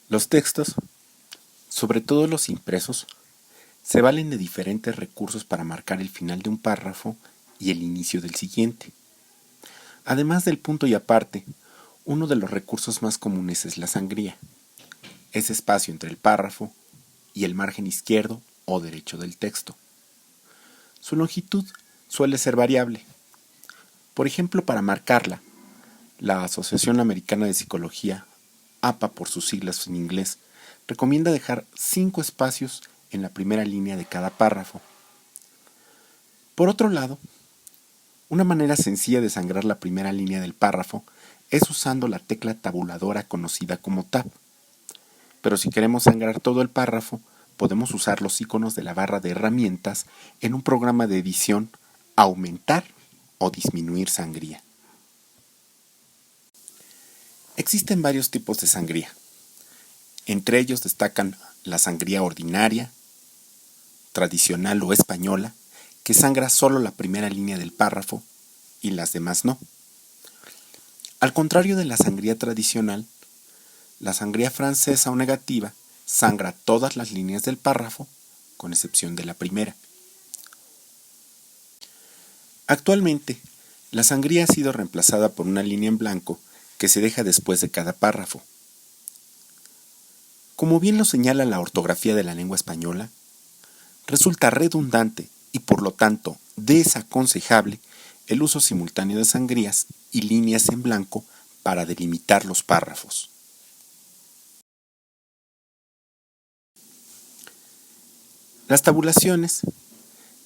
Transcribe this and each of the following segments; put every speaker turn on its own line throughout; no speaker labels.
Los textos, sobre todo los impresos, se valen de diferentes recursos para marcar el final de un párrafo y el inicio del siguiente. Además del punto y aparte, uno de los recursos más comunes es la sangría, ese espacio entre el párrafo y el margen izquierdo o derecho del texto. Su longitud suele ser variable. Por ejemplo, para marcarla, la Asociación Americana de Psicología, APA por sus siglas en inglés, recomienda dejar 5 espacios en la primera línea de cada párrafo. Por otro lado, una manera sencilla de sangrar la primera línea del párrafo es usando la tecla tabuladora conocida como Tab. Pero si queremos sangrar todo el párrafo, podemos usar los iconos de la barra de herramientas en un programa de edición, aumentar o disminuir sangría. Existen varios tipos de sangría. Entre ellos destacan la sangría ordinaria, tradicional o española, que sangra solo la primera línea del párrafo y las demás no. Al contrario de la sangría tradicional, la sangría francesa o negativa sangra todas las líneas del párrafo, con excepción de la primera. Actualmente, la sangría ha sido reemplazada por una línea en blanco que se deja después de cada párrafo. Como bien lo señala la ortografía de la lengua española, resulta redundante y por lo tanto desaconsejable el uso simultáneo de sangrías y líneas en blanco para delimitar los párrafos. Las tabulaciones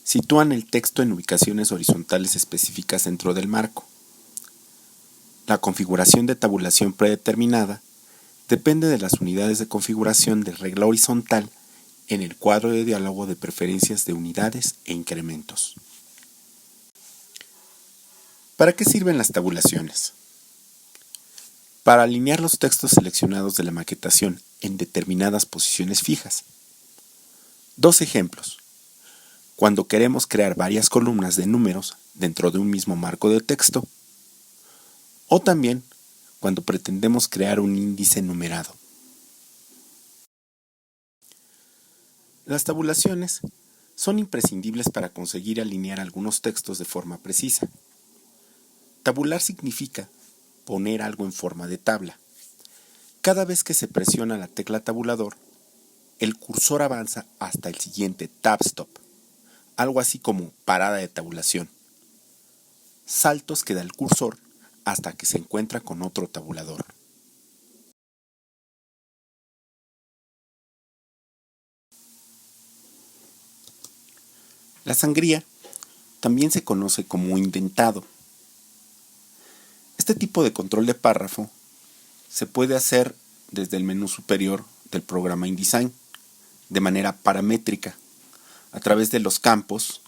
sitúan el texto en ubicaciones horizontales específicas dentro del marco. La configuración de tabulación predeterminada depende de las unidades de configuración de regla horizontal en el cuadro de diálogo de preferencias de unidades e incrementos. ¿Para qué sirven las tabulaciones? Para alinear los textos seleccionados de la maquetación en determinadas posiciones fijas. 2 ejemplos. Cuando queremos crear varias columnas de números dentro de un mismo marco de texto, o también cuando pretendemos crear un índice numerado. Las tabulaciones son imprescindibles para conseguir alinear algunos textos de forma precisa. Tabular significa poner algo en forma de tabla. Cada vez que se presiona la tecla tabulador, el cursor avanza hasta el siguiente tab stop, algo así como parada de tabulación. Saltos que da el cursor hasta que se encuentra con otro tabulador. La sangría también se conoce como indentado. Este tipo de control de párrafo se puede hacer desde el menú superior del programa InDesign de manera paramétrica a través de los campos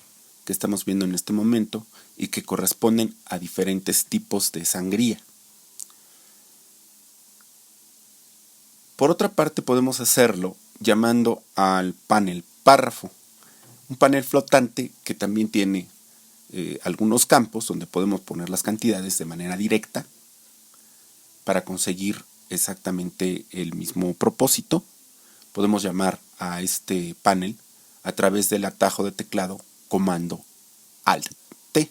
que estamos viendo en este momento y que corresponden a diferentes tipos de sangría. Por otra parte, podemos hacerlo llamando al panel párrafo, un panel flotante que también tiene algunos campos donde podemos poner las cantidades de manera directa para conseguir exactamente el mismo propósito. Podemos llamar a este panel a través del atajo de teclado comando Alt-T.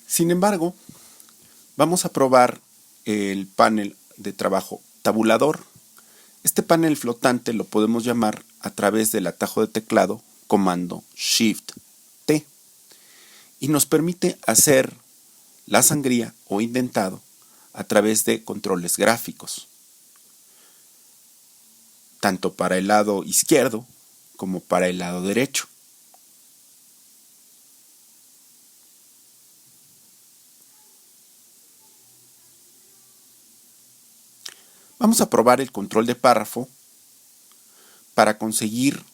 Sin embargo, vamos a probar el panel de trabajo tabulador. Este panel flotante lo podemos llamar a través del atajo de teclado comando Shift-T y nos permite hacer la sangría o indentado a través de controles gráficos, tanto para el lado izquierdo como para el lado derecho. Vamos a probar el control de párrafo para conseguir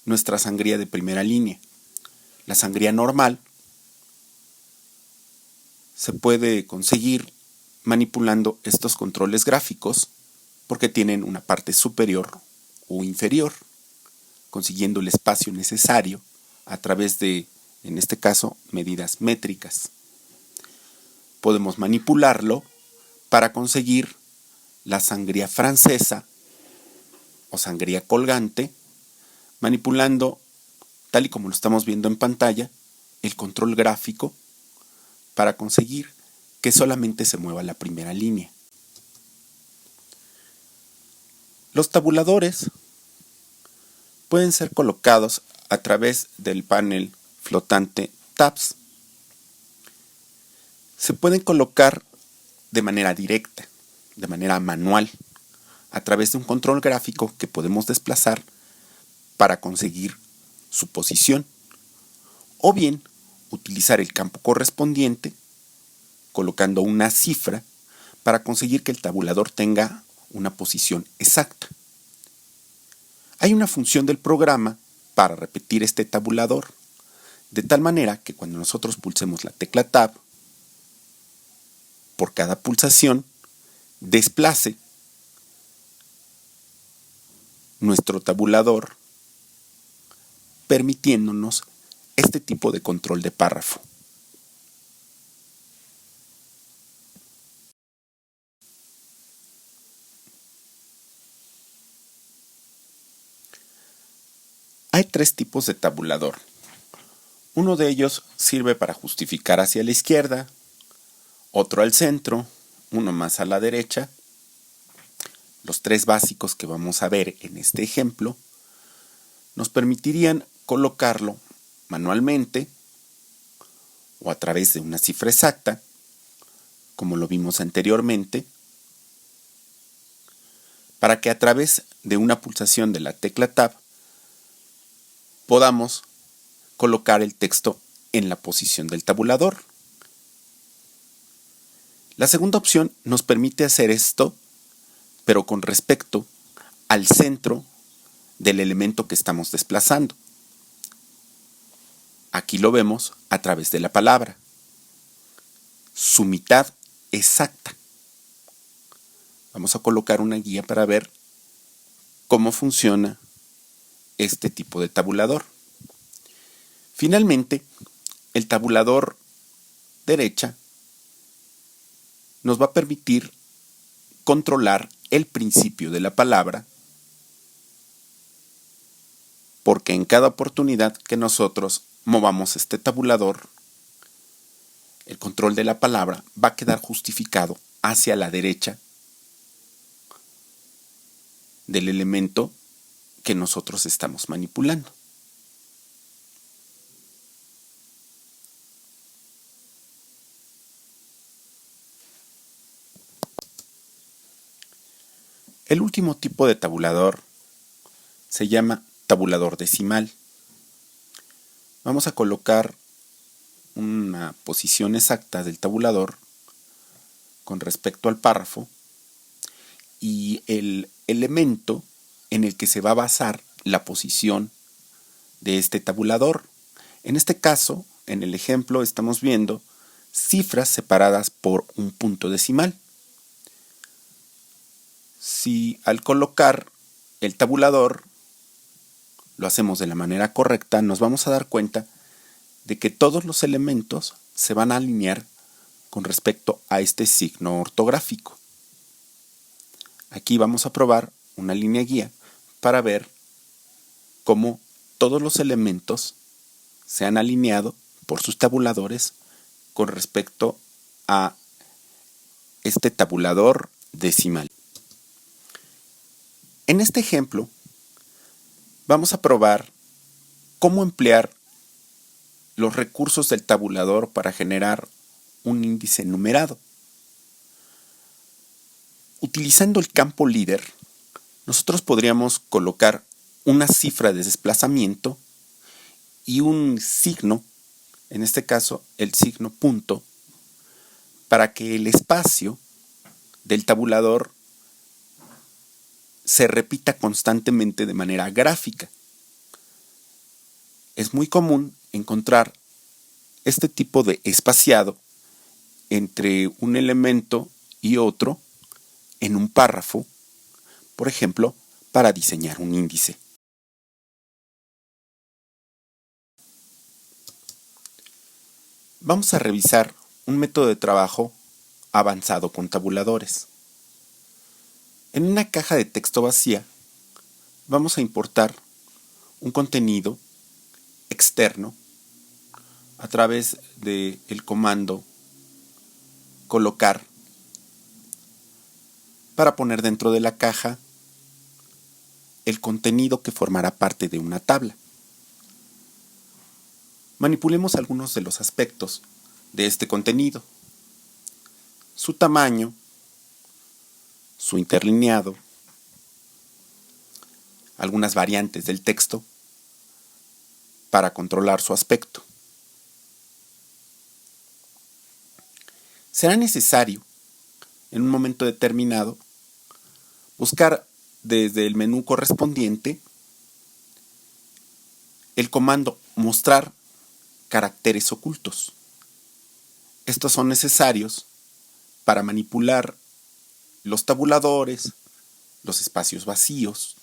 nuestra sangría de primera línea. La sangría normal se puede conseguir manipulando estos controles gráficos porque tienen una parte superior o inferior, consiguiendo el espacio necesario a través de, en este caso, medidas métricas. Podemos manipularlo para conseguir la sangría francesa o sangría colgante, manipulando, tal y como lo estamos viendo en pantalla, el control gráfico para conseguir que solamente se mueva la primera línea. Los tabuladores pueden ser colocados a través del panel flotante Tabs. Se pueden colocar de manera directa, de manera manual, a través de un control gráfico que podemos desplazar para conseguir su posición, o bien utilizar el campo correspondiente colocando una cifra para conseguir que el tabulador tenga una posición exacta. Hay una función del programa para repetir este tabulador, de tal manera que cuando nosotros pulsemos la tecla Tab, por cada pulsación, desplace nuestro tabulador, permitiéndonos este tipo de control de párrafo. Hay tres tipos de tabulador. Uno de ellos sirve para justificar hacia la izquierda, otro al centro, uno más a la derecha. Los tres básicos que vamos a ver en este ejemplo nos permitirían colocarlo manualmente o a través de una cifra exacta, como lo vimos anteriormente, para que a través de una pulsación de la tecla Tab podamos colocar el texto en la posición del tabulador. La segunda opción nos permite hacer esto, pero con respecto al centro del elemento que estamos desplazando. Aquí lo vemos a través de la palabra, su mitad exacta. Vamos a colocar una guía para ver cómo funciona este tipo de tabulador. Finalmente, el tabulador derecha nos va a permitir controlar el principio de la palabra, porque en cada oportunidad que nosotros movamos este tabulador, el control de la palabra va a quedar justificado hacia la derecha del elemento que nosotros estamos manipulando. El último tipo de tabulador se llama tabulador decimal. Vamos a colocar una posición exacta del tabulador con respecto al párrafo y el elemento en el que se va a basar la posición de este tabulador. En este caso, en el ejemplo, estamos viendo cifras separadas por un punto decimal. Si al colocar el tabulador lo hacemos de la manera correcta, nos vamos a dar cuenta de que todos los elementos se van a alinear con respecto a este signo ortográfico. Aquí vamos a probar una línea guía para ver cómo todos los elementos se han alineado por sus tabuladores con respecto a este tabulador decimal. En este ejemplo, vamos a probar cómo emplear los recursos del tabulador para generar un índice numerado. Utilizando el campo líder, nosotros podríamos colocar una cifra de desplazamiento y un signo, en este caso el signo punto, para que el espacio del tabulador se repita constantemente de manera gráfica. Es muy común encontrar este tipo de espaciado entre un elemento y otro en un párrafo, por ejemplo, para diseñar un índice. Vamos a revisar un método de trabajo avanzado con tabuladores. En una caja de texto vacía vamos a importar un contenido externo a través del comando colocar para poner dentro de la caja el contenido que formará parte de una tabla. Manipulemos algunos de los aspectos de este contenido: su tamaño, su interlineado, algunas variantes del texto para controlar su aspecto. Será necesario, en un momento determinado, buscar desde el menú correspondiente el comando mostrar caracteres ocultos. Estos son necesarios para manipular los tabuladores, los espacios vacíos,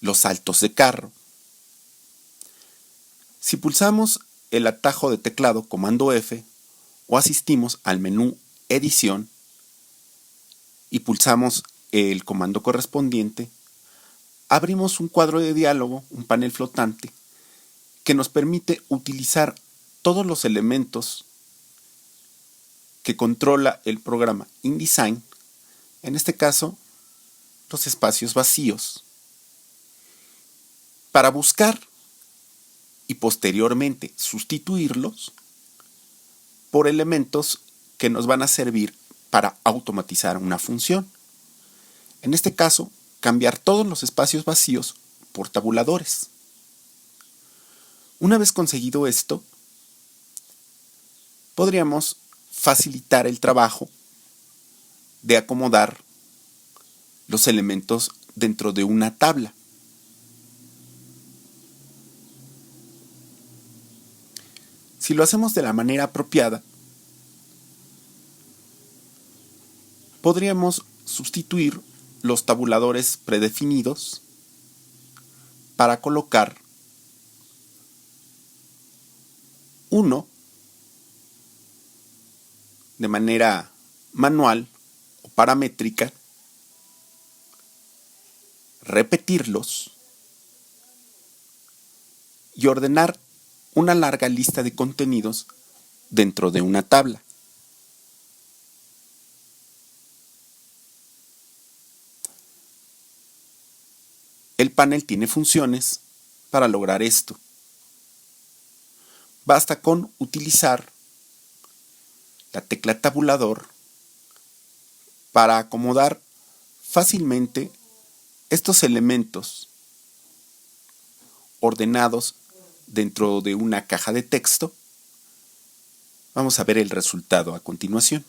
los saltos de carro. Si pulsamos el atajo de teclado comando F o asistimos al menú edición y pulsamos el comando correspondiente, abrimos un cuadro de diálogo, un panel flotante, que nos permite utilizar todos los elementos que controla el programa InDesign, en este caso, los espacios vacíos, para buscar y posteriormente sustituirlos por elementos que nos van a servir para automatizar una función. En este caso, cambiar todos los espacios vacíos por tabuladores. Una vez conseguido esto, podríamos facilitar el trabajo de acomodar los elementos dentro de una tabla. Si lo hacemos de la manera apropiada, podríamos sustituir los tabuladores predefinidos para colocar uno de manera manual o paramétrica, repetirlos y ordenar una larga lista de contenidos dentro de una tabla. El panel tiene funciones para lograr esto. Basta con utilizar la tecla tabulador para acomodar fácilmente estos elementos ordenados dentro de una caja de texto. Vamos a ver el resultado a continuación.